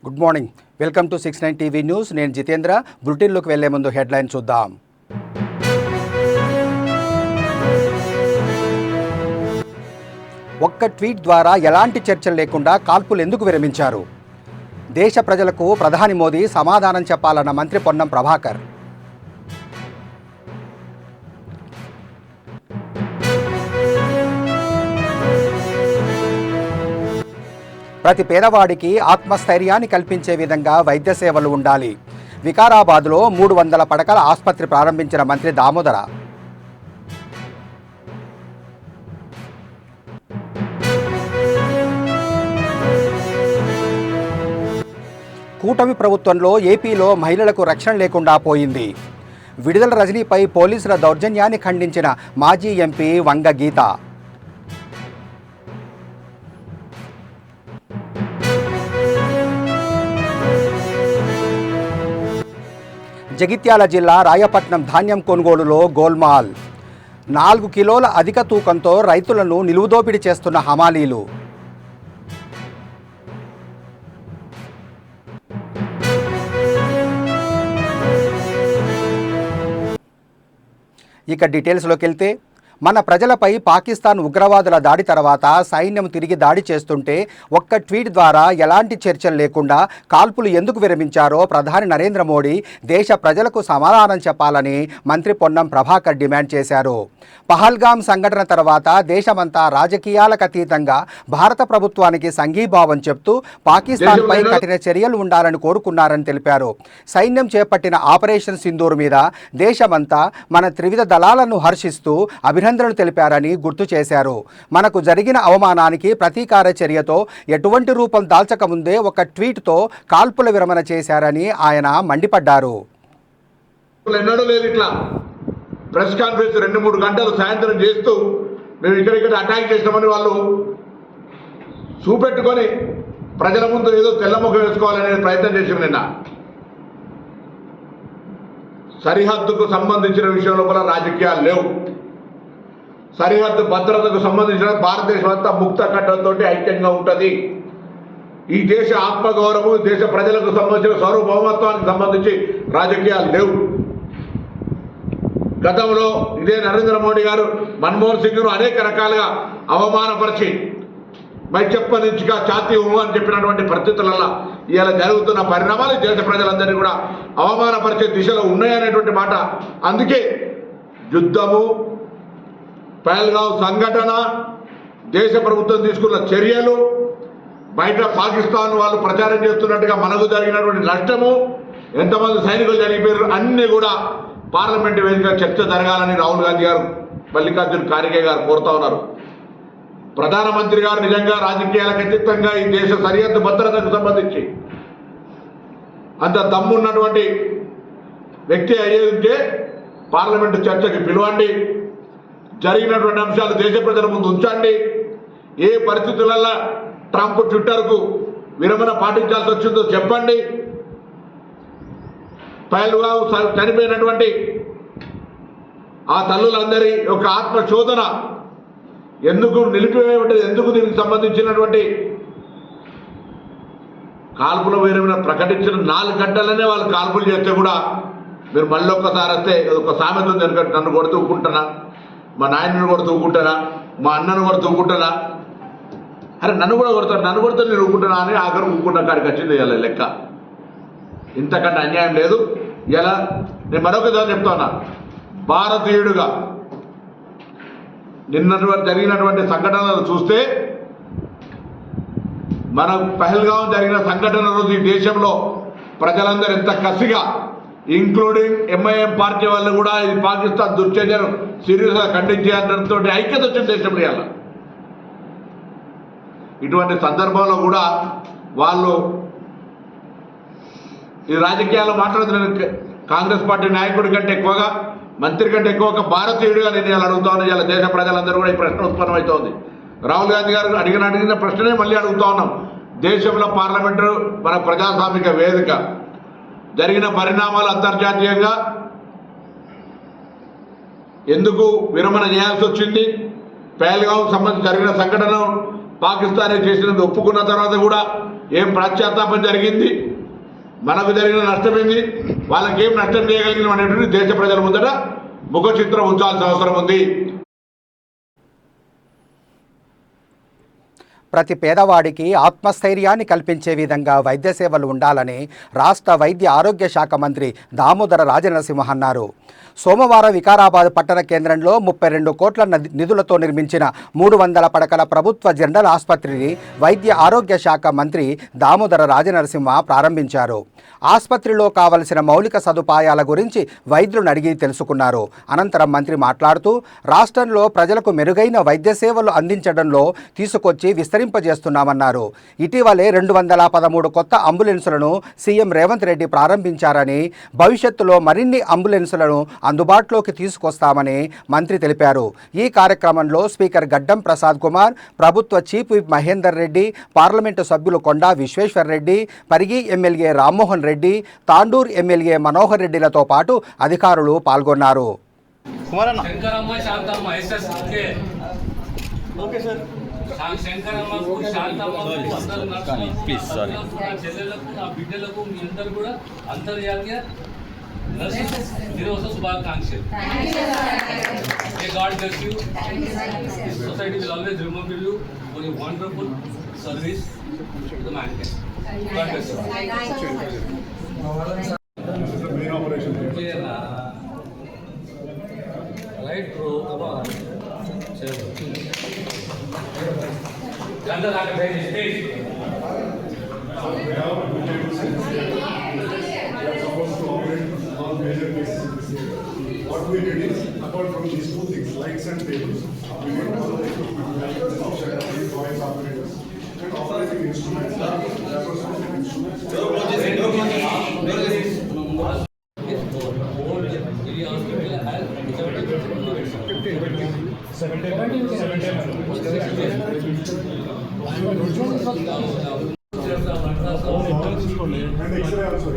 Good morning. Welcome to 69 TV news. నేను జితేంద్ర. బులెటిన్లోకి వెళ్లే ముందు హెడ్లైన్ చూద్దాం. ఒక్క ట్వీట్ ద్వారా ఎలాంటి చర్చలు లేకుండా కాల్పులు ఎందుకు విరమించారు? దేశ ప్రజలకు ప్రధాని మోదీ సమాధానం చెప్పాలన్న మంత్రి పొన్నం ప్రభాకర్. ప్రతి పేదవాడికి ఆత్మస్థైర్యాన్ని కల్పించే విధంగా వైద్య సేవలు ఉండాలి. వికారాబాద్లో 300 పడకల ఆసుపత్రి ప్రారంభించిన మంత్రి దామోదర. కూటమి ప్రభుత్వంలో ఏపీలో మహిళలకు రక్షణ లేకుండా పోయింది. విడుదల రజనీపై పోలీసుల దౌర్జన్యాన్ని ఖండించిన మాజీ ఎంపీ వంగ గీత. జగిత్యాల జిల్లా రాయపట్నం ధాన్యం కొనుగోలులో గోల్మాల్. 4 కిలోల అధిక తూకంతో రైతులను నిలువుదోపిడీ చేస్తున్న హమాలీలు. ఇక డీటెయిల్స్లోకి వెళ్తే, మన ప్రజలపై పాకిస్తాన్ ఉగ్రవాదుల దాడి తర్వాత సైన్యం తిరిగి దాడి చేస్తుంటే ఒక్క ట్వీట్ ద్వారా ఎలాంటి చర్చలు లేకుండా కాల్పులు ఎందుకు విరమించారో ప్రధాని నరేంద్ర మోడీ దేశ ప్రజలకు సమాధానం చెప్పాలని మంత్రి పొన్నం ప్రభాకర్ డిమాండ్ చేశారు. పహల్గామ్ సంఘటన తర్వాత దేశమంతా రాజకీయాలకు అతీతంగా భారత ప్రభుత్వానికి సంఘీభావం చెప్తూ పాకిస్తాన్పై కఠిన చర్యలు ఉండాలని కోరుకున్నారని తెలిపారు. సైన్యం చేపట్టిన ఆపరేషన్ సింధూర్ మీద దేశమంతా మన త్రివిధ దళాలను హర్షిస్తూ అభినందనలు తెలిపారని గుర్తు చేశారు. మనకు జరిగిన అవమానానికి ప్రతీకార చర్యతో ఎటువంటి రూపం దాల్చకముందే ఒక ట్వీట్తో కాల్పుల విరమణ చేశారని ఆయన మండిపడ్డారు. ప్రెస్ కాన్ఫరెన్స్ 2-3 గంటలు సాయంత్రం చేస్తూ మేము ఇక్కడ అటాక్ చేసినామని వాళ్ళు చూపెట్టుకొని ప్రజల ముందు ఏదో తెల్లముఖం వేసుకోవాలనే ప్రయత్నం చేసాం. నిన్న సరిహద్దుకు సంబంధించిన విషయంలో కూడా రాజకీయాలు లేవు. సరిహద్దు భద్రతకు సంబంధించిన భారతదేశం అంతా ముక్త కట్టడంతో ఐక్యంగా ఉంటుంది. ఈ దేశ ఆత్మగౌరవం, దేశ ప్రజలకు సంబంధించిన సార్వభౌమత్వానికి సంబంధించి రాజకీయాలు లేవు. గతంలో ఇదే నరేంద్ర మోడీ గారు మన్మోహన్ సింగ్ను అనేక రకాలుగా అవమానపరిచి మైచెప్పనించిగా ఛాతీ అని చెప్పినటువంటి పరిస్థితులలో ఇలా జరుగుతున్న పరిణామాలు దేశ ప్రజలందరినీ కూడా అవమానపరిచే దిశలో ఉన్నాయనేటువంటి మాట. అందుకే యుద్ధము, పహల్గావ్ సంఘటన, దేశ ప్రభుత్వం తీసుకున్న చర్యలు, బయట పాకిస్తాన్ వాళ్ళు ప్రచారం చేస్తున్నట్టుగా మనకు జరిగినటువంటి నష్టము, ఎంతమంది సైనికులు చనిపోయారు, అన్నీ కూడా పార్లమెంటు వేదిక చర్చ జరగాలని రాహుల్ గాంధీ గారు, మల్లికార్జున్ ఖార్గే గారు కోరుతా ఉన్నారు. ప్రధానమంత్రి గారు నిజంగా రాజకీయాలకు అతీతంగా ఈ దేశ సరిహద్దు భద్రతకు సంబంధించి అంత దమ్మున్నటువంటి వ్యక్తి అయ్యేంటే పార్లమెంటు చర్చకి పిలవండి, జరిగినటువంటి అంశాలు దేశ ప్రజల ముందు ఉంచండి. ఏ పరిస్థితులలో ట్రంప్ ట్విట్టర్కు విరమణ పాటించాల్సి వచ్చిందో చెప్పండి. పహల్గావ్ చనిపోయినటువంటి ఆ తల్లులందరి యొక్క ఆత్మశోధన ఎందుకు నిలిపివేయబడ్డది, ఎందుకు దీనికి సంబంధించినటువంటి కాల్పుల విరమణ ప్రకటించిన 4 గంటలనే వాళ్ళు కాల్పులు చేస్తే కూడా మీరు మళ్ళీ ఒక్కసారి వస్తే ఒక సామెత ఉంది, ఎందుకంటే నన్ను కొడుతూ ఊకుంటానా, మా నాయనను కూడా తూకుంటానా, మా అన్నను కూడా తూకుంటానా, అరే నన్ను కూడా కొడతాను, నన్ను కొడితే నేను ఊకుంటానా అని ఆఖరు ఊకుంటా కాడికి వచ్చింది ఇలా లెక్క. ఇంతకంటే అన్యాయం లేదు. ఇలా నేను మరొకసారి చెప్తున్నా, భారతీయుడుగా నిన్న జరిగినటువంటి సంఘటనలు చూస్తే మన పహల్గాం జరిగిన సంఘటన రోజు ఈ దేశంలో ప్రజలందరూ ఎంత కసిగా, ఇంక్లూడింగ్ ఎంఐఎం పార్టీ వాళ్ళు కూడా ఇది పాకిస్తాన్ దుర్చర్యను సీరియస్గా ఖండించేంతో ఐక్యత వచ్చిన దేశంలో ఇవాళ. ఇటువంటి సందర్భంలో కూడా వాళ్ళు ఈ రాజకీయాల్లో మాట్లాడుతున్న కాంగ్రెస్ పార్టీ నాయకుడి కంటే ఎక్కువగా, మంత్రి కంటే ఎక్కువగా భారతీయుడిగా నేను ఇలా అడుగుతా ఉన్నాను. ఇలా దేశ ప్రజలందరూ కూడా ఈ ప్రశ్న ఉత్పన్నమవుతోంది. రాహుల్ గాంధీ గారు అడిగిన ప్రశ్ననే మళ్ళీ అడుగుతా ఉన్నాం. దేశంలో పార్లమెంటు మన ప్రజాస్వామిక వేదిక, జరిగిన పరిణామాలు అంతర్జాతీయంగా ఎందుకు విరమణ చేయాల్సి వచ్చింది, పహల్గాం సంబంధించి జరిగిన సంఘటన పాకిస్తానే చేసినందుకు ఒప్పుకున్న తర్వాత కూడా ఏం పశ్చాత్తాపం జరిగింది, మనకు జరిగిన నష్టమైంది, వాళ్ళకి ఏం నష్టం చేయగలిగిన అనేటువంటి దేశ ప్రజల ముందట ముఖ చిత్రం ఉంచాల్సిన అవసరం ఉంది. ప్రతి పేదవాడికి ఆత్మస్థైర్యాన్ని కల్పించే విధంగా వైద్య సేవలు ఉండాలని రాష్ట్ర వైద్య ఆరోగ్య శాఖ మంత్రి దామోదర రాజనరసింహ అన్నారు. సోమవారం వికారాబాద్ పట్టణ కేంద్రంలో 32 కోట్ల నిధులతో నిర్మించిన 300 పడకల ప్రభుత్వ జనరల్ ఆసుపత్రిని వైద్య ఆరోగ్య శాఖ మంత్రి దామోదర రాజనరసింహ ప్రారంభించారు. ఆసుపత్రిలో కావలసిన మౌలిక సదుపాయాల గురించి వైద్యులను అడిగి తెలుసుకున్నారు. అనంతరం మంత్రి మాట్లాడుతూ రాష్ట్రంలో ప్రజలకు మెరుగైన వైద్య సేవలు అందించడంలో తీసుకొచ్చి విస్తరింపజేస్తున్నామన్నారు. ఇటీవలే 213 కొత్త అంబులెన్సులను సీఎం రేవంత్ రెడ్డి ప్రారంభించారని, భవిష్యత్తులో మరిన్ని అంబులెన్సులను అందుబాటులోకి తీసుకొస్తామని మంత్రి తెలిపారు. ఈ కార్యక్రమంలో స్పీకర్ గడ్డం ప్రసాద్ కుమార్, ప్రభుత్వ chief whip Mahender Reddy, parliament సభ్యులు కొండా విశ్వేశ్వర్ రెడ్డి, పరిగి ఎమ్మెల్యే రామ్మోహన్ రెడ్డి, తాండూర్ ఎమ్మెల్యే మనోహర్ రెడ్డిలతో పాటు అధికారులు పాల్గొన్నారు. శుభాకాంక్షలు. May God bless you. This society will always remember you for your wonderful service to the mankind. God bless you. Right, bro. Come on. Janda like a very stage. Major cases in this area. What we did is, apart from these two things, lights and tables, we did all the equipment, like voice operators, and operating instruments, laparoscopic instruments. And X-ray also.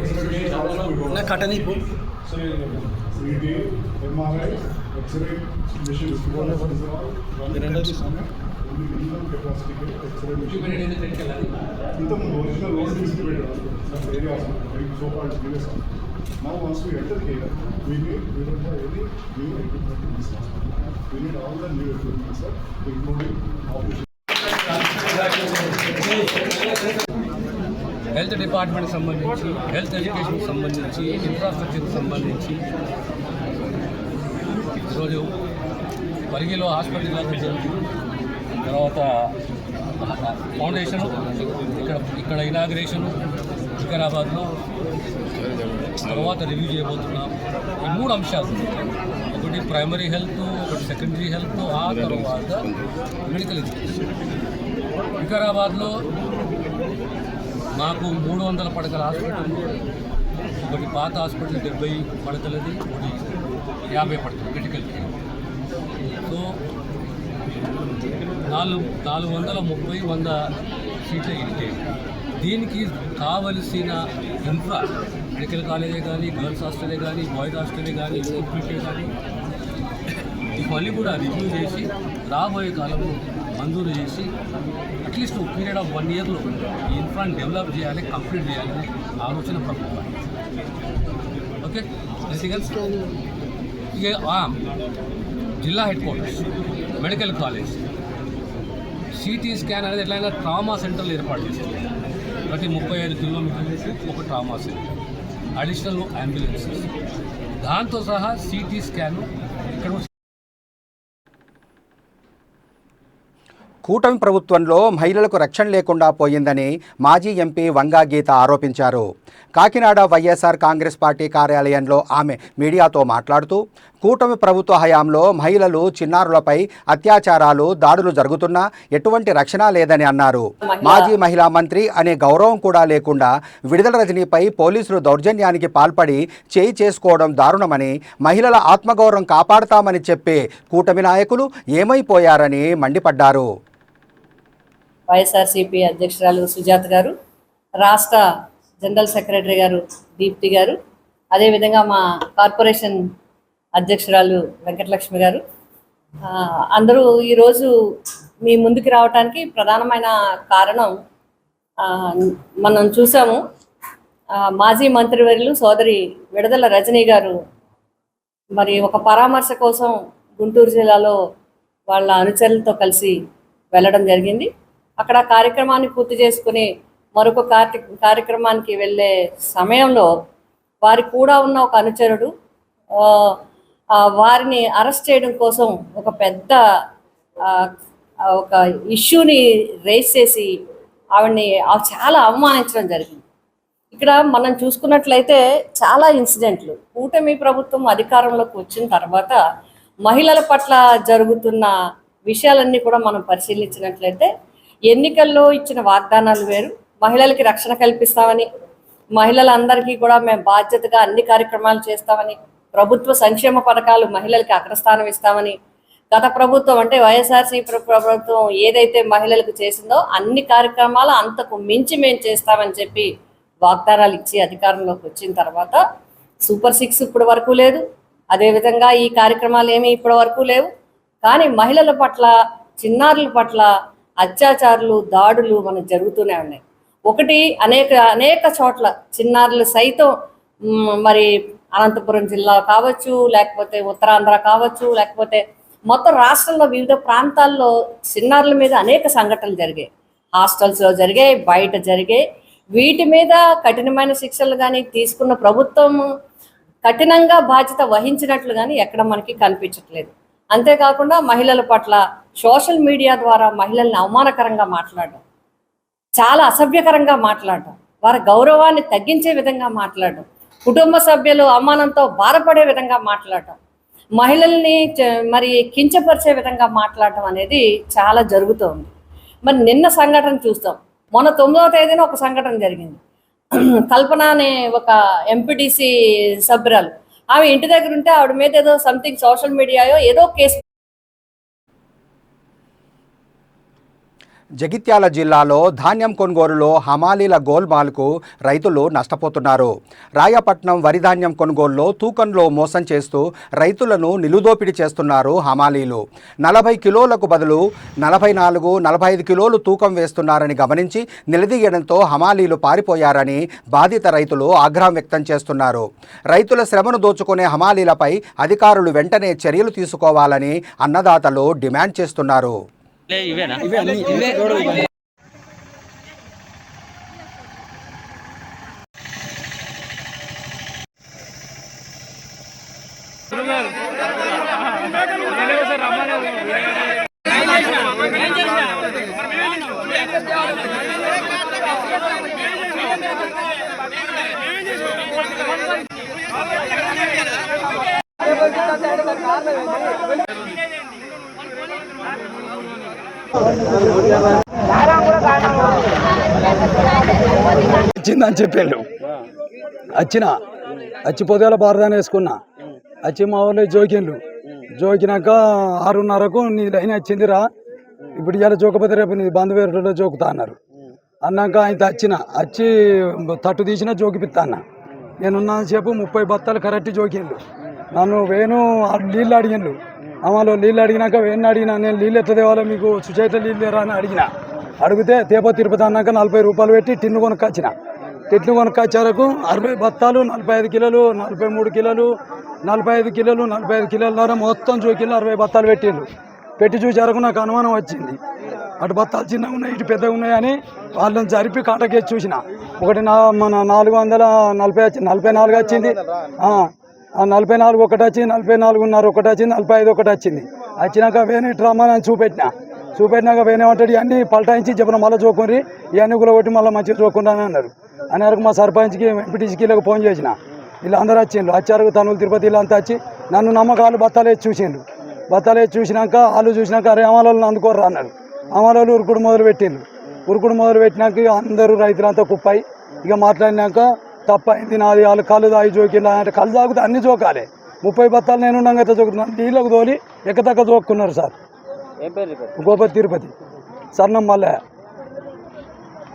CT, MRI, X-ray machine, minimum capacity X-ray machine. Intamundu original loan distributed area, so-called previous. Now once we enter here, we don't have any new equipment in this hospital. We need all the new equipment, sir, including operation. Health department సంబంధించి, health ఎడ్యుకేషన్కి సంబంధించి, ఇన్ఫ్రాస్ట్రక్చర్కి సంబంధించి ఈరోజు పరిగిలో hospital, తర్వాత foundation, ఇక్కడ inauguration వికారాబాద్లో, తర్వాత review చేయబోతున్నాం. ఈ 3 అంశాలు, ఒకటి ప్రైమరీ హెల్త్, ఒకటి సెకండరీ హెల్త్, ఆ తర్వాత మెడికల్ ఎడ్యుకేషన్. వికారాబాద్లో మాకు 300 పడకల హాస్పిటల్, ఒకటి పాత హాస్పిటల్ 70 పడకలది, ఒకటి 50 పడకలు క్రిటికల్ కేర్. సో 430-100 సీట్ల ఇంటేక్. దీనికి కావలసిన ఇన్ఫ్రా, మెడికల్ కాలేజే కానీ, గర్ల్స్ హాస్టలే కానీ, బాయ్స్ హాస్టలే కానీ, ఎక్విప్మెంటే కానీ, ఇవన్నీ కూడా రివ్యూ చేసి రాబోయే కాలంలో మంజూరు చేసి అట్లీస్ట్ పీరియడ్ ఆఫ్ 1 ఇయర్లో ఈ ఇన్ఫ్రాని డెవలప్ చేయాలి, కంప్లీట్ చేయాలని ఆలోచన ప్రభుత్వం. ఓకే, ఇక జిల్లా head quarters, medical college, CT scan అనేది ఎట్లయినా ట్రామా సెంటర్లు ఏర్పాటు చేస్తారు. ప్రతి 35 కిలోమీటర్లకు ఒక ట్రామా సెంటర్, అడిషనల్ అంబులెన్సెస్, దాంతో సహా సిటీ స్కాన్ ఇక్కడ. కూటమి ప్రభుత్వంలో మహిళలకు రక్షణ లేకుండా పోయిందని మాజీ ఎంపీ వంగా గీత ఆరోపించారు. కాకినాడ వైఎస్ఆర్ కాంగ్రెస్ పార్టీ కార్యాలయంలో ఆమె మీడియాతో మాట్లాడుతూ, కూటమి ప్రభుత్వ హయాంలో మహిళలు, చిన్నారులపై అత్యాచారాలు, దాడులు జరుగుతున్నా ఎటువంటి రక్షణ లేదని అన్నారు. మాజీ మహిళా మంత్రి అనే గౌరవం కూడా లేకుండా విడుదల రజనీపై పోలీసులు దౌర్జన్యానికి పాల్పడి చేయి చేసుకోవడం దారుణమని, మహిళల ఆత్మగౌరవం కాపాడుతామని చెప్పే కూటమి నాయకులు ఏమైపోయారని మండిపడ్డారు. వైఎస్ఆర్సీపీ అధ్యక్షురాలు సుజాత గారు, రాష్ట్ర జనరల్ సెక్రటరీ గారు దీప్తి గారు, అదేవిధంగా మా కార్పొరేషన్ అధ్యక్షురాలు వెంకటలక్ష్మి గారు, అందరూ ఈరోజు మీ ముందుకు రావడానికి ప్రధానమైన కారణం ఆ, మనం చూసాము. మాజీ మంత్రివర్యులు సోదరి విడదల రజనీ గారు మరి ఒక పరామర్శ కోసం గుంటూరు జిల్లాలో వాళ్ళ అనుచరులతో కలిసి వెళ్ళడం జరిగింది. అక్కడ కార్యక్రమాన్ని పూర్తి చేసుకుని మరొక కార్యక్రమానికి వెళ్ళే సమయంలో వారికి కూడా ఉన్న ఒక అనుచరుడు వారిని అరెస్ట్ చేయడం కోసం ఒక పెద్ద ఒక ఇష్యూని రేస్ చేసి ఆవిడ్ని చాలా అవమానించడం జరిగింది. ఇక్కడ మనం చూసుకున్నట్లయితే చాలా ఇన్సిడెంట్లు కూటమి ప్రభుత్వం అధికారంలోకి వచ్చిన తర్వాత మహిళల పట్ల జరుగుతున్న విషయాలన్నీ కూడా మనం పరిశీలించినట్లయితే ఎన్నికల్లో ఇచ్చిన వాగ్దానాలు వేరు. మహిళలకి రక్షణ కల్పిస్తామని, మహిళలందరికీ కూడా మేము బాధ్యతగా అన్ని కార్యక్రమాలు చేస్తామని, ప్రభుత్వ సంక్షేమ పథకాలు మహిళలకి అగ్రస్థానం ఇస్తామని, గత ప్రభుత్వం అంటే వైఎస్ఆర్సీపీ ప్రభుత్వం ఏదైతే మహిళలకు చేసిందో అన్ని కార్యక్రమాలు అంతకు మించి మేము చేస్తామని చెప్పి వాగ్దానాలు ఇచ్చి అధికారంలోకి వచ్చిన తర్వాత సూపర్ 6 ఇప్పటి వరకు లేదు. అదేవిధంగా ఈ కార్యక్రమాలు ఏమీ ఇప్పటి వరకు లేవు. కానీ మహిళల పట్ల, చిన్నారుల పట్ల అత్యాచారాలు, దాడులు మనకు జరుగుతూనే ఉన్నాయి. ఒకటి అనేక చోట్ల చిన్నారులు సైతం మరి అనంతపురం జిల్లా కావచ్చు, లేకపోతే ఉత్తరాంధ్ర కావచ్చు, లేకపోతే మొత్తం రాష్ట్రంలో వివిధ ప్రాంతాల్లో చిన్నారుల మీద అనేక సంఘటనలు జరిగాయి. హాస్టల్స్లో జరిగాయి, బయట జరిగాయి. వీటి మీద కఠినమైన శిక్షలు కానీ తీసుకున్న ప్రభుత్వం కఠినంగా బాధ్యత వహించినట్లు కానీ ఎక్కడ మనకి కనిపించట్లేదు. అంతేకాకుండా మహిళల పట్ల సోషల్ మీడియా ద్వారా మహిళల్ని అవమానకరంగా మాట్లాడడం, చాలా అసభ్యకరంగా మాట్లాడడం, వారి గౌరవాన్ని తగ్గించే విధంగా మాట్లాడడం, కుటుంబ సభ్యులు అవమానంతో బాధపడే విధంగా మాట్లాడటం, మహిళల్ని మరి కించపరిచే విధంగా మాట్లాడటం అనేది చాలా జరుగుతోంది. మరి నిన్న సంఘటన చూస్తాం. మొన్న 9వ తేదీన ఒక సంఘటన జరిగింది. కల్పన అనే ఒక ఎంపీటీసీ సభ్యురాలు, ఆమె ఇంటి దగ్గర ఉంటే ఆవిడ మీద ఏదో సంథింగ్ సోషల్ మీడియాలో ఏదో కేసు. జగిత్యాల జిల్లాలో ధాన్యం కొనుగోలులో హమాలీల గోల్మాల్కు రైతులు నష్టపోతున్నారు. రాయపట్నం వరి ధాన్యం కొనుగోలులో తూకంలో మోసం చేస్తూ రైతులను నిలుదోపిడి చేస్తున్నారు హమాలీలు. 40 కిలోలకు బదులు 44, 45 కిలోలు తూకం వేస్తున్నారని గమనించి నిలదీయడంతో హమాలీలు పారిపోయారని బాధిత రైతులు ఆగ్రహం వ్యక్తం చేస్తున్నారు. రైతుల శ్రమను దోచుకునే హమాలీలపై అధికారులు వెంటనే చర్యలు తీసుకోవాలని అన్నదాతలు డిమాండ్ చేస్తున్నారు. వచ్చిందని చెప్పాడు. వచ్చి పొద్దుగాల బారదాన్ని వేసుకున్నా. వచ్చి మా ఊళ్ళో జోకినాక 6:30కు నీ లైన్ వచ్చిందిరా, ఇప్పుడు ఇలా జోకపోతే రేపు నీ బంధు వేరులో జోకుతా అన్నారు. అన్నాక ఆయన వచ్చి తట్టు తీసినా జోకిపిస్తా అన్న. నేనున్నా సేపు 30 బత్తాలు కరెక్ట్ జోకిండు. నన్ను నీళ్ళు అడిగిండు. అమ్మలో నీళ్ళు అడిగినాక వేణు అడిగినా, నేను నీళ్ళు ఎట్లా తేవాలో మీకు సుచైత నీళ్ళు లేరా అని అడిగితే తిరుపతి అన్నాక 40 రూపాయలు పెట్టి టిన్ను కొనుక్కొచ్చిన. టిన్ను కొనుక్కొచ్చారకు 60 బత్తాలు 45 కిలోలు, 43 కిలోలు, 45 కిలోలు, 45 కిలోల మొత్తం జోకిళ్ళు 60 బత్తాలు పెట్టి చూసారకు నాకు అనుమానం వచ్చింది. అటు బత్తాలు చిన్నగా ఉన్నాయి, ఇటు పెద్దగా ఉన్నాయని వాళ్ళని జరిపి కాటకేసి చూసిన. ఒకటి మన 444 వచ్చింది, 44 ఒకటి వచ్చింది, 44.5 ఒకటి వచ్చింది, 45 ఒకటి వచ్చింది. వచ్చినాక వేరే రమ్మని చూపెట్టినాక వేనేమంటాడు ఇవన్నీ పల్టాయించి చెప్పిన మళ్ళీ చూకొని ఇవన్నీ కూడా కొట్టి మళ్ళీ మంచిగా చూకుంటానని అన్నారు. అనేవరకు మా సర్పంచ్కి ఎంపీటీసీకి ఫోన్ చేసిన. వీళ్ళందరూ వచ్చారు తనులు తిరుపతి వీళ్ళంతా వచ్చి నన్ను నమ్మకాలు బత్తాలేసి చూసినాక వాళ్ళు చూసినాక అరే అమలు అందుకోర్రా అన్నారు. అమలు ఉరుకుడు మొదలు పెట్టినాక అందరూ రైతులంతా కుప్పాయి. ఇక మాట్లాడినాక తప్పైంది నాది, వాళ్ళు కళ్ళు దాగి జోకిళ్ళు అంటే కళ్ళు తాగితే అన్ని జోకాలి. 30 బత్తాలు నేను ఉండగా అయితే జోకుతున్నాను. నీళ్ళకు తోలి ఎక్కతక్క జోక్కున్నారు సార్. గోపతి తిరుపతి సర్ణం మల్లె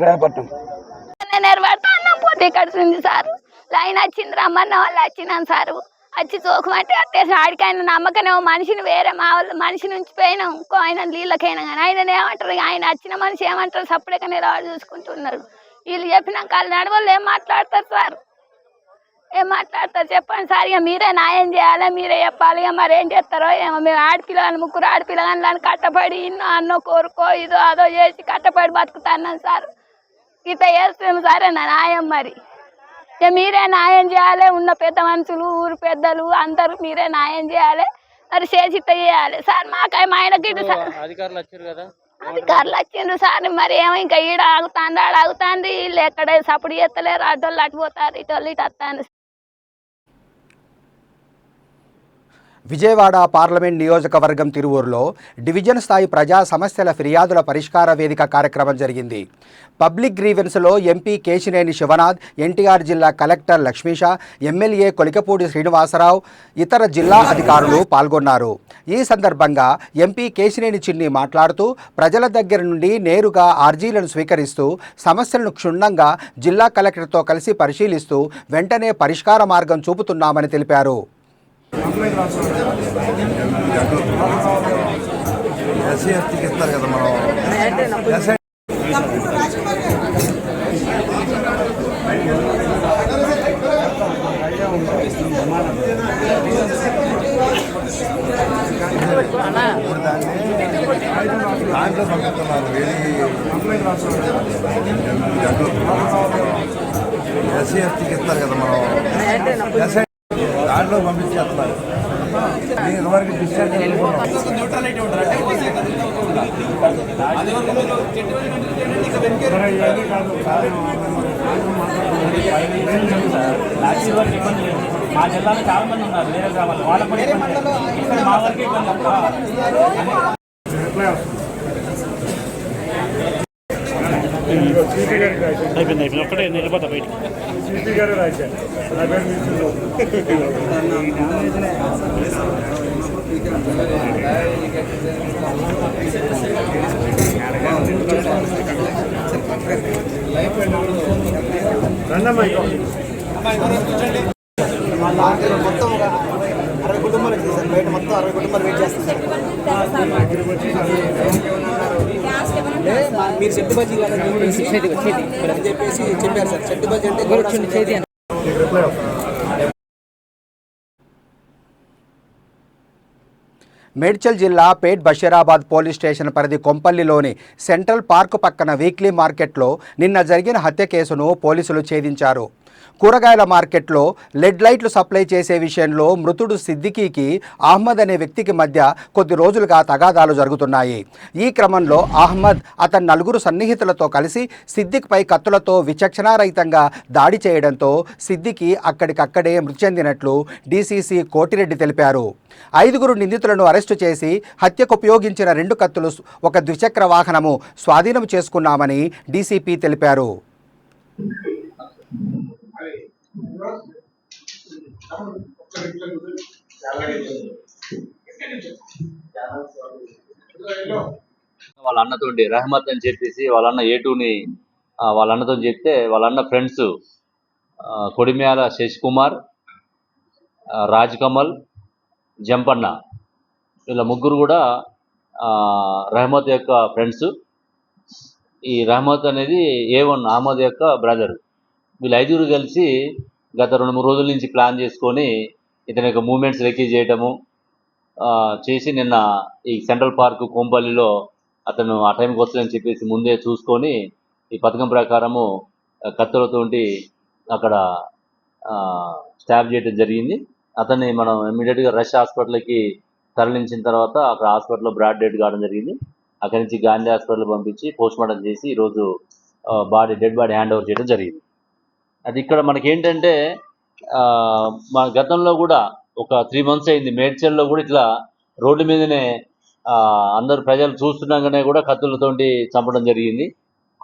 రాయపట్నం. పొద్దు కడిచింది సారు, లైన్ వచ్చింది రమ్మన్న వాళ్ళు వచ్చినాను సారు. వచ్చి తోకమంటే అట్టేసి ఆడికైనా నమ్మకనేమో మనిషిని వేరే మా వాళ్ళు మనిషి నుంచి పోయినా ఇంకో ఆయన నీళ్ళకైనా కానీ ఆయన ఏమంటారు ఆయన వచ్చిన మనిషి ఏమంటారు సపరేట్గానే రాడు చూసుకుంటున్నారు. వీళ్ళు చెప్పినాక వాళ్ళు నడవళ్ళు ఏం మాట్లాడతారు సార్, ఏం మాట్లాడతారు చెప్పండి సార్. ఇక మీరే న్యాయం చేయాలి, మీరే చెప్పాలి. ఇక మరి ఏం చేస్తారో ఏమో. మేము ఆడపిల్లలు ముగ్గురు ఆడపిల్లగాని కట్టబడి ఇన్నో అన్నో కోరుకో ఇదో అదో చేసి కట్టబడి బతుకుతున్నాం సార్. ఇట్లా చేస్తాం సార్ నా న్యాయం. మరి ఇక మీరే న్యాయం చేయాలి, ఉన్న పెద్ద మనుషులు ఊరు పెద్దలు అందరూ మీరే న్యాయం చేయాలి. మరి చేసి చేయాలి సార్. మాకు మా ఆయనకి అధికారులు వచ్చారు కదా, అధికారులు వచ్చిండ్రు సార్. మరి ఏమో ఇంకా ఈడ ఆగుతాంది ఆడ ఆగుతాంది. వీళ్ళు ఎక్కడ సపోర్ట్ చేస్తలేరు, అడ్డోళ్ళు అటుపోతారు ఇటోళ్ళు ఇటు వస్తాను. విజయవాడ పార్లమెంట్ నియోజకవర్గం తిరువూరులో డివిజన్ స్థాయి ప్రజా సమస్యల ఫిర్యాదుల పరిష్కార వేదిక కార్యక్రమం జరిగింది. పబ్లిక్ గ్రీవెన్స్లో ఎంపీ కేశినేని శివనాథ్, ఎన్టీఆర్ జిల్లా కలెక్టర్ లక్ష్మీష, ఎమ్మెల్యే కొలికపూడి శ్రీనివాసరావు, ఇతర జిల్లా అధికారులు పాల్గొన్నారు. ఈ సందర్భంగా ఎంపీ కేశినేని చిన్ని మాట్లాడుతూ ప్రజల దగ్గర నుండి నేరుగా అర్జీలను స్వీకరిస్తూ సమస్యలను క్షుణ్ణంగా జిల్లా కలెక్టర్తో కలిసి పరిశీలిస్తూ వెంటనే పరిష్కార మార్గం చూపుతున్నామని తెలిపారు. ఎస్సీఎస్టీకి ఇస్తారు కదా మనం దాంట్లో పంపిస్తున్నారు. ఎస్సీఎస్టీకి ఇస్తారు కదా మనం దాంట్లో పంపించేస్తున్నారు. ఇదివరకు డిశ్చార్జ్ మా జిల్లాలో చాలా మంది ఉన్నారు వేరే గ్రామాలు, వాళ్ళకి కూడా ఇక్కడ మా వరకు అయిపోయింది. ఒక్కటే నిలబడతా బయట సిపి గారు రాశారు. మొత్తం 60 కుటుంబాలు వచ్చింది సార్. బయట మొత్తం 60 కుటుంబాలు వెయిట్ చేస్తున్నారు. మీరు చెట్టు బజ్జీ అని చెప్పేసి చెప్పారు సార్. చెట్టు బజ్జీ అంటే మేడ్చల్ జిల్లా పేట్ బషీరాబాద్ పోలీస్ స్టేషన్ పరిధి కొంపల్లిలోని సెంట్రల్ పార్క్ పక్కన వీక్లీ మార్కెట్లో నిన్న జరిగిన హత్య కేసును పోలీసులు ఛేదించారు. కూరగాయల మార్కెట్లో లెడ్ లైట్లు సప్లై చేసే విషయంలో మృతుడు సిద్దికీకి అహ్మద్ అనే వ్యక్తికి మధ్య కొద్ది రోజులుగా తగాదాలు జరుగుతున్నాయి. ఈ క్రమంలో అహ్మద్ అతని నలుగురు సన్నిహితులతో కలిసి సిద్దిక్పై కత్తులతో విచక్షణారహితంగా దాడి చేయడంతో సిద్దికి అక్కడికక్కడే మృతి చెందినట్లు డీసీసీ కోటిరెడ్డి తెలిపారు. 5 నిందితులను అరెస్టు చేసి హత్యకు ఉపయోగించిన 2 కత్తులు, 1 ద్విచక్ర వాహనము స్వాధీనం చేసుకున్నామని డీసీపీ తెలిపారు. వాళ్ళ అన్నతో రహమత్ అని చెప్పేసి వాళ్ళ అన్న ఏటూని వాళ్ళ అన్నతో చెప్తే వాళ్ళ అన్న ఫ్రెండ్స్ కొడిమ్యాల శశికుమార్, రాజ్ కమల్, జంపన్న వీళ్ళ ముగ్గురు కూడా రహమత్ యొక్క ఫ్రెండ్స్. ఈ రహమత్ అనేది A1 అహ్మద్ యొక్క బ్రదర్. వీళ్ళు 5 కలిసి గత 2-3 రోజుల నుంచి ప్లాన్ చేసుకొని ఇతని యొక్క మూమెంట్స్ రెక్కీ చేయటము చేసి నిన్న ఈ సెంట్రల్ పార్క్ కోంపల్లిలో అతను ఆ టైంకి వస్తుందని చెప్పేసి ముందే చూసుకొని ఈ పథకం ప్రకారము కత్తులతోటి అక్కడ స్టాబ్ చేయడం జరిగింది. అతన్ని మనం ఇమ్మీడియట్గా రష్ హాస్పిటల్కి తరలించిన తర్వాత అక్కడ హాస్పిటల్లో బ్రాడ్ డెడ్ కావడం జరిగింది. అక్కడి నుంచి గాంధీ హాస్పిటల్ పంపించి పోస్ట్మార్టం చేసి ఈరోజు డెడ్ బాడీ హ్యాండ్ ఓవర్ చేయడం జరిగింది. అది ఇక్కడ మనకేంటంటే మన గతంలో కూడా ఒక 3 months అయింది మేడ్చల్లో కూడా ఇట్లా రోడ్డు మీదనే అందరు ప్రజలు చూస్తున్నాగానే కూడా కత్తులతోటి చంపడం జరిగింది.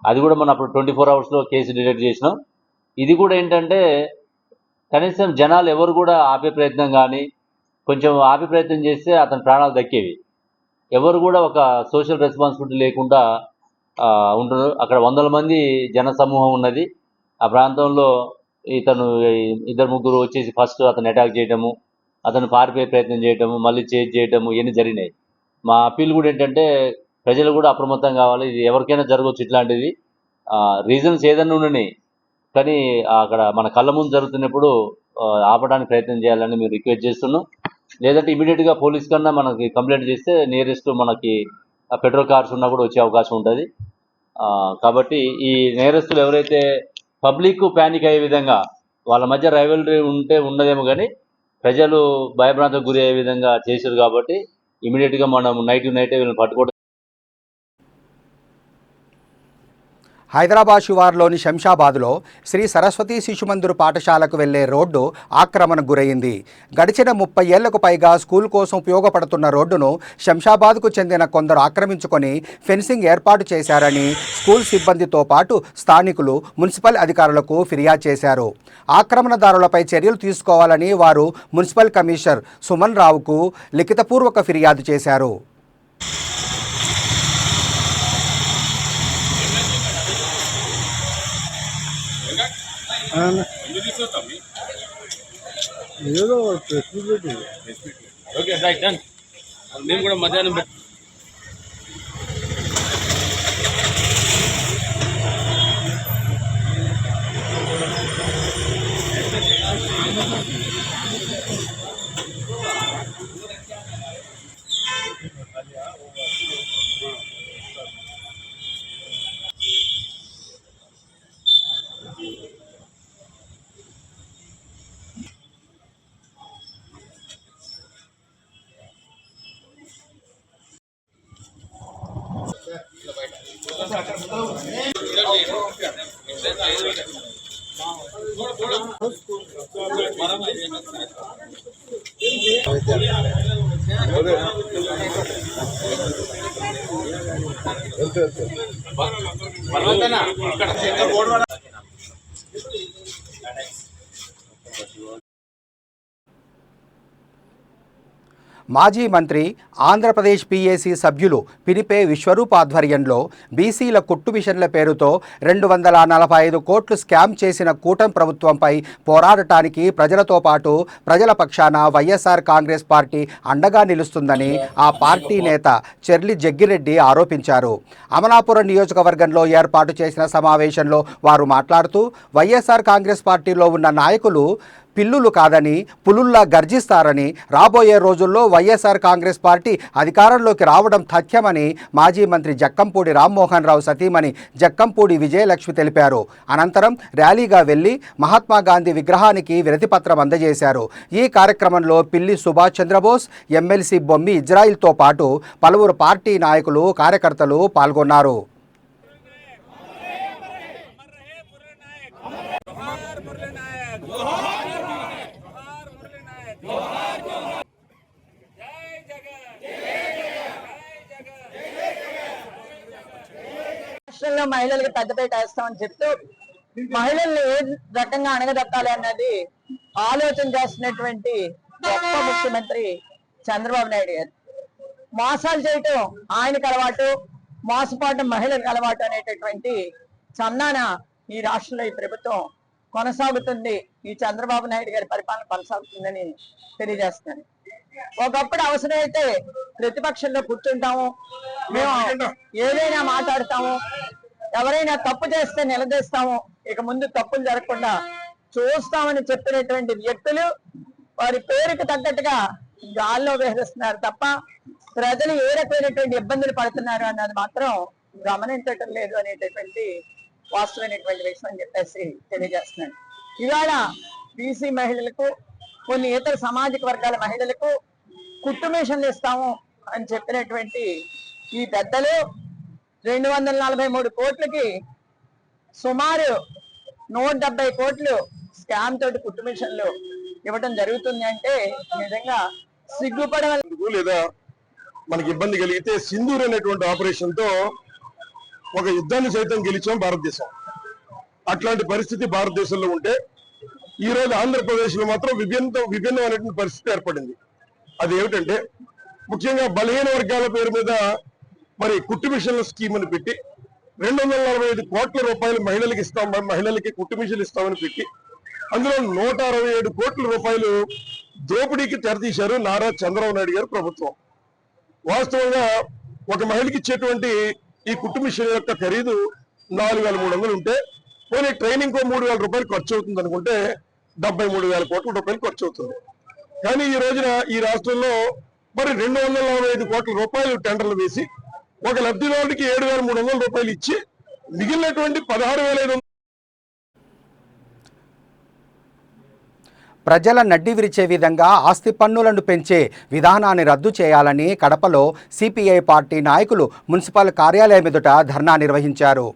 అది కూడా మనం అప్పుడు 24 hours కేసు డిటెక్ట్ చేసినాం. ఇది కూడా ఏంటంటే కనీసం జనాలు ఎవరు కూడా ఆపే ప్రయత్నం కానీ కొంచెం ఆపే ప్రయత్నం చేస్తే అతని ప్రాణాలు దక్కేవి. ఎవరు కూడా ఒక సోషల్ రెస్పాన్సిబిలిటీ లేకుండా ఉంటున్నారు. అక్కడ 100 మంది జన సమూహం ఉన్నది. ఆ ప్రాంతంలో ఇతను 2-3 వచ్చేసి ఫస్ట్ అతను అటాక్ చేయడము, అతను పారిపోయే ప్రయత్నం చేయటము, మళ్ళీ చేజ్ చేయటము ఇవన్నీ జరిగినాయి. మా అప్పీల్ కూడా ఏంటంటే ప్రజలు కూడా అప్రమత్తం కావాలి. ఇది ఎవరికైనా జరగవచ్చు ఇట్లాంటిది. రీజన్స్ ఏదన్నా ఉండని, కానీ అక్కడ మన కళ్ళ ముందు జరుగుతున్నప్పుడు ఆపడానికి ప్రయత్నం చేయాలని మేము రిక్వెస్ట్ చేస్తున్నాం. లేదంటే ఇమీడియట్గా పోలీస్ కన్నా మనకి కంప్లైంట్ చేస్తే నియరెస్ట్ మనకి పెట్రోల్ కార్స్ ఉన్నా కూడా వచ్చే అవకాశం ఉంటుంది. కాబట్టి ఈ నేరస్తులు ఎవరైతే పబ్లిక్ ప్యానిక్ అయ్యే విధంగా వాళ్ళ మధ్య రైవలరీ ఉంటే ఉండదేమో, కానీ ప్రజలు భయభ్రాంతకు గురి అయ్యే విధంగా చేశారు. కాబట్టి ఇమీడియట్గా మనం నైట్ వీళ్ళని పట్టుకోవడం. హైదరాబాద్ శివార్లోని శంషాబాద్లో శ్రీ సరస్వతి శిశుమందిర్ పాఠశాలకు వెళ్లే రోడ్డు ఆక్రమణకు గురైంది. గడిచిన 30 ఏళ్లకు పైగా స్కూల్ కోసం ఉపయోగపడుతున్న రోడ్డును శంషాబాద్కు చెందిన కొందరు ఆక్రమించుకొని ఫెన్సింగ్ ఏర్పాటు చేశారని స్కూల్ సిబ్బందితో పాటు స్థానికులు మున్సిపల్ అధికారులకు ఫిర్యాదు చేశారు. ఆక్రమణదారులపై చర్యలు తీసుకోవాలని వారు మున్సిపల్ కమిషనర్ సుమన్ రావుకు లిఖితపూర్వక ఫిర్యాదు చేశారు. ఏదో ఓకే రైట్ డన్. మేము కూడా మధ్యాహ్నం మాజీ మంత్రి ఆంధ్రప్రదేశ్ పీఏసీ సభ్యులు పినిపే విశ్వరూప్ ఆధ్వర్యంలో బీసీల కుట్టు మిషన్ల పేరుతో 245 కోట్లు స్కామ్ చేసిన కూటమి ప్రభుత్వంపై పోరాడటానికి ప్రజలతో పాటు ప్రజల పక్షాన వైఎస్ఆర్ కాంగ్రెస్ పార్టీ అండగా నిలుస్తుందని ఆ పార్టీ నేత చెర్లి జగ్గిరెడ్డి ఆరోపించారు. అమలాపురం నియోజకవర్గంలో ఏర్పాటు చేసిన సమావేశంలో వారు మాట్లాడుతూ వైఎస్ఆర్ కాంగ్రెస్ పార్టీలో ఉన్న నాయకులు పిల్లులు కాదని పులుల్లా గర్జిస్తారని, రాబోయే రోజుల్లో వైఎస్ఆర్ కాంగ్రెస్ పార్టీ అధికారంలోకి రావడం తథ్యమని మాజీ మంత్రి జక్కంపూడి రామ్మోహన్ రావు సతీమణి జక్కంపూడి విజయలక్ష్మి తెలిపారు. అనంతరం ర్యాలీగా వెళ్లి మహాత్మా గాంధీ విగ్రహానికి వినతిపత్రం అందజేశారు. ఈ కార్యక్రమంలో పిల్లి సుభాష్ చంద్రబోస్, ఎమ్మెల్సీ బొమ్మి ఇజ్రాయిల్తో పాటు పలువురు పార్టీ నాయకులు, కార్యకర్తలు పాల్గొన్నారు. రాష్ట్రంలో మహిళలకు పెద్దపీట వేస్తామని చెప్తూ మహిళల్ని ఏ రకంగా అణగదొక్కాలి అన్నది ఆలోచన చేస్తున్నటువంటి గొప్ప ముఖ్యమంత్రి చంద్రబాబు నాయుడు గారు. మోసాలు చేయటం ఆయనకు అలవాటు, మోసపోవటం మహిళలకు అలవాటు అనేటటువంటి చందాన ఈ రాష్ట్రంలో ఈ ప్రభుత్వం కొనసాగుతుంది. ఈ చంద్రబాబు నాయుడు గారి పరిపాలన కొనసాగుతుందని తెలియజేస్తున్నాను. ఒకప్పుడు అవసరమైతే ప్రతిపక్షంలో కూర్చుంటాము, మేము ఏదైనా మాట్లాడతాము, ఎవరైనా తప్పు చేస్తే నిలదీస్తాము, ఇక ముందు తప్పులు జరగకుండా చూస్తామని చెప్పినటువంటి వ్యక్తులు వారి పేరుకు తగ్గట్టుగా గాల్లో విహరిస్తున్నారు తప్ప ప్రజలు ఏ రకమైనటువంటి ఇబ్బందులు పడుతున్నారు అన్నది మాత్రం గమనించటం లేదు అనేటటువంటి వాస్తవమైనటువంటి విషయం అని చెప్పేసి తెలియజేస్తున్నాను. ఇవాళ బీసీ మహిళలకు, కొన్ని ఇతర సామాజిక వర్గాల మహిళలకు కుట్టు మిషన్లు ఇస్తాము అని చెప్పినటువంటి ఈ పెద్దలు 243 కోట్లకి సుమారు 170 కోట్లు స్కామ్ తోటి కుట్టు మిషన్లు ఇవ్వడం జరుగుతుంది అంటే నిజంగా సిగ్గుపడవలసింది. లేదా మనకి ఇబ్బంది కలిగితే సింధూర్ అనేటువంటి ఆపరేషన్ తో ఒక యుద్ధాన్ని సైతం గెలిచాం భారతదేశం. అట్లాంటి పరిస్థితి భారతదేశంలో ఉంటే ఈ రోజు ఆంధ్రప్రదేశ్ లో మాత్రం విభిన్నమైనటువంటి పరిస్థితి ఏర్పడింది. అది ఏమిటంటే ముఖ్యంగా బలహీన వర్గాల పేరు మీద మరి కుట్టు మిషన్ల స్కీమ్ అని పెట్టి 245 కోట్ల రూపాయలు మహిళలకి కుట్టు మిషన్లు ఇస్తామని పెట్టి అందులో 167 కోట్ల రూపాయలు దోపిడీకి తెరతీశారు నారా చంద్రబాబు నాయుడు గారు ప్రభుత్వం. వాస్తవంగా ఒక మహిళకి ఇచ్చేటువంటి ఈ కుట్టు మిషన్ యొక్క ఖరీదు 4,300 ఉంటే పోనీ ట్రైనింగ్ 3,000 రూపాయలు ఖర్చు అవుతుంది అనుకుంటే 73,000 కోట్ల రూపాయలు ఖర్చు అవుతుంది. కానీ ఈ రోజున ఈ రాష్ట్రంలో మరి 245 కోట్ల రూపాయలు టెండర్లు వేసి ఒక లబ్ధిదారుడికి 7,300 రూపాయలు ఇచ్చి మిగిలినటువంటి 16,500 ప్రజల నడ్డి విరిచే విధంగా ఆస్తి పన్నులను పెంచే విధానాన్ని రద్దు చేయాలని కడపలో సిపిఐ పార్టీ నాయకులు మున్సిపల్ కార్యాలయం ఎదుట ధర్నా నిర్వహించారు.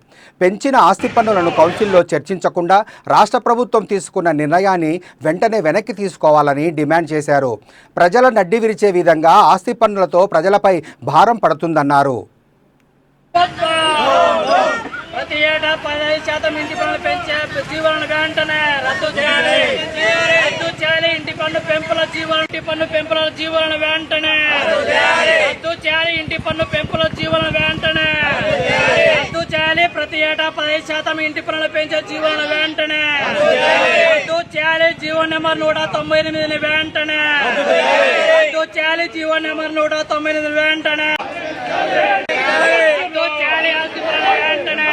పెంచిన ఆస్తి పన్నులను కౌన్సిల్లో చర్చించకుండా రాష్ట్ర ప్రభుత్వం తీసుకున్న నిర్ణయాన్ని వెంటనే వెనక్కి తీసుకోవాలని డిమాండ్ చేశారు. ప్రజల నడ్డి విరిచే విధంగా ఆస్తి పన్నులతో ప్రజలపై భారం పడుతుందన్నారు. ప్రతి ఏటా 15% ఇంటి పన్ను పెంచే జీవోలను వెంటనే రద్దు చేయాలి. ఇంటి పన్ను పెంపుల జీవోలను వెంటనే రద్దు చేయాలి. ఇంటి పన్ను పెంపుల జీవోలను వెంటనే రద్దు చేయాలి. ప్రతి ఏటా 15% ఇంటి పన్నులు పెంచే జీవోలను వెంటనే రద్దు చేయాలి. జీవో నెంబర్ 198 వెంటనే రద్దు చేయాలి. జీవో నెంబర్ 198 వెంటనే రద్దు చేయాలి. ఆస్తి పన్నుల వెంటనే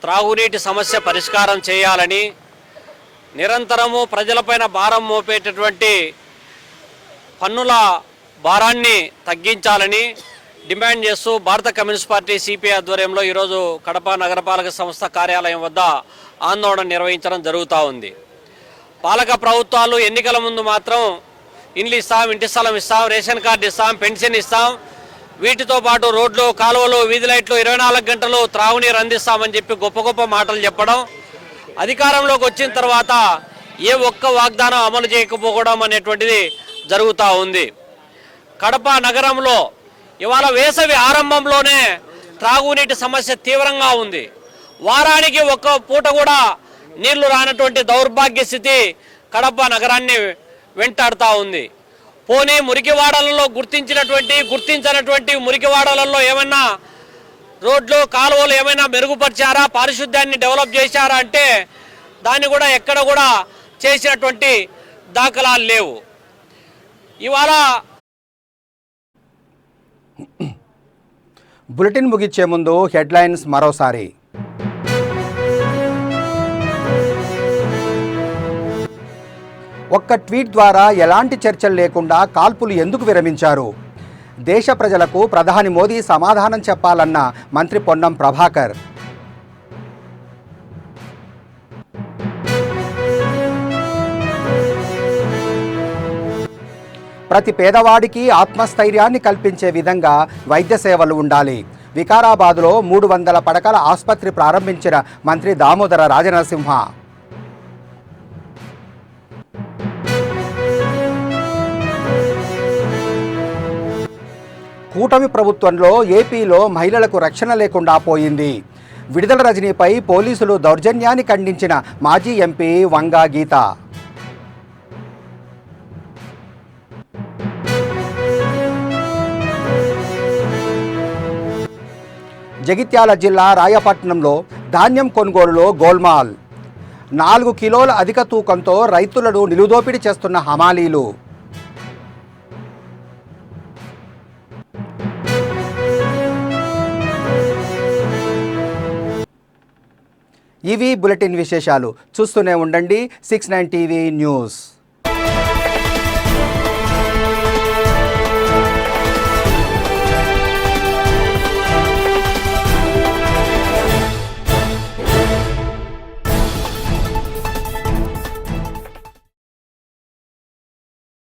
త్రాగునీటి సమస్య పరిష్కారం చేయాలని, నిరంతరము ప్రజలపైన భారం మోపేటటువంటి పన్నుల భారాన్ని తగ్గించాలని డిమాండ్ చేస్తూ భారత కమ్యూనిస్ట్ పార్టీ సిపిఐ ఆధ్వర్యంలో ఈరోజు కడప నగరపాలక సంస్థ కార్యాలయం వద్ద ఆందోళన నిర్వహించడం జరుగుతూ ఉంది. పాలక ప్రభుత్వాలు ఎన్నికల ముందు మాత్రం ఇండ్లు ఇస్తాం, ఇంటి స్థలం ఇస్తాం, రేషన్ కార్డు ఇస్తాం, పెన్షన్ ఇస్తాం, వీటితో పాటు రోడ్లు, కాలువలు, వీధి లైట్లు 24 గంటలు త్రాగునీరు అందిస్తామని చెప్పి గొప్ప గొప్ప మాటలు చెప్పడం, అధికారంలోకి వచ్చిన తర్వాత ఏ ఒక్క వాగ్దానం అమలు చేయకపోవడం అనేటువంటిది జరుగుతూ ఉంది. కడప నగరంలో ఇవాళ వేసవి ఆరంభంలోనే త్రాగునీటి సమస్య తీవ్రంగా ఉంది. వారానికి ఒక్క పూట కూడా నీళ్లు రానటువంటి దౌర్భాగ్య స్థితి కడప నగరాన్ని వెంటాడుతూ ఉంది. పోనీ మురికివాడలలో గుర్తించినటువంటి మురికివాడలలో ఏమైనా రోడ్లు, కాలువలు ఏమైనా మెరుగుపరిచారా, పారిశుద్ధ్యాన్ని డెవలప్ చేశారా అంటే దాన్ని కూడా ఎక్కడ కూడా చేసినటువంటి దాఖలాలు లేవు. ఇవాళ బులెటిన్ ముగించే ముందు హెడ్లైన్స్ మరోసారి. ఒక్క ట్వీట్ ద్వారా ఎలాంటి చర్చలు లేకుండా కాల్పులు ఎందుకు విరమించారు? దేశ ప్రజలకు ప్రధాని మోదీ సమాధానం చెప్పాలన్న మంత్రి పొన్నం ప్రభాకర్. ప్రతి పేదవాడికి ఆత్మస్థైర్యాన్ని కల్పించే విధంగా వైద్య సేవలు ఉండాలి. వికారాబాద్లో 300 పడకల ఆసుపత్రి ప్రారంభించిన మంత్రి దామోదర రాజనరసింహ. కూటమి ప్రభుత్వంలో ఏపీలో మహిళలకు రక్షణ లేకుండా పోయింది. విడుదల రజనీపై పోలీసులు దౌర్జన్యాన్ని ఖండించిన మాజీ ఎంపీ వంగా గీత. జగిత్యాల జిల్లా రాయపట్నంలో ధాన్యం కొనుగోలులో గోల్మాల్. 4 కిలోల అధిక తూకంతో రైతులను నిలుదోపిడి చేస్తున్న హమాలీలు. ఇవి బులెటిన్ విశేషాలు. చూస్తూనే ఉండండి 69 టీవీ న్యూస్.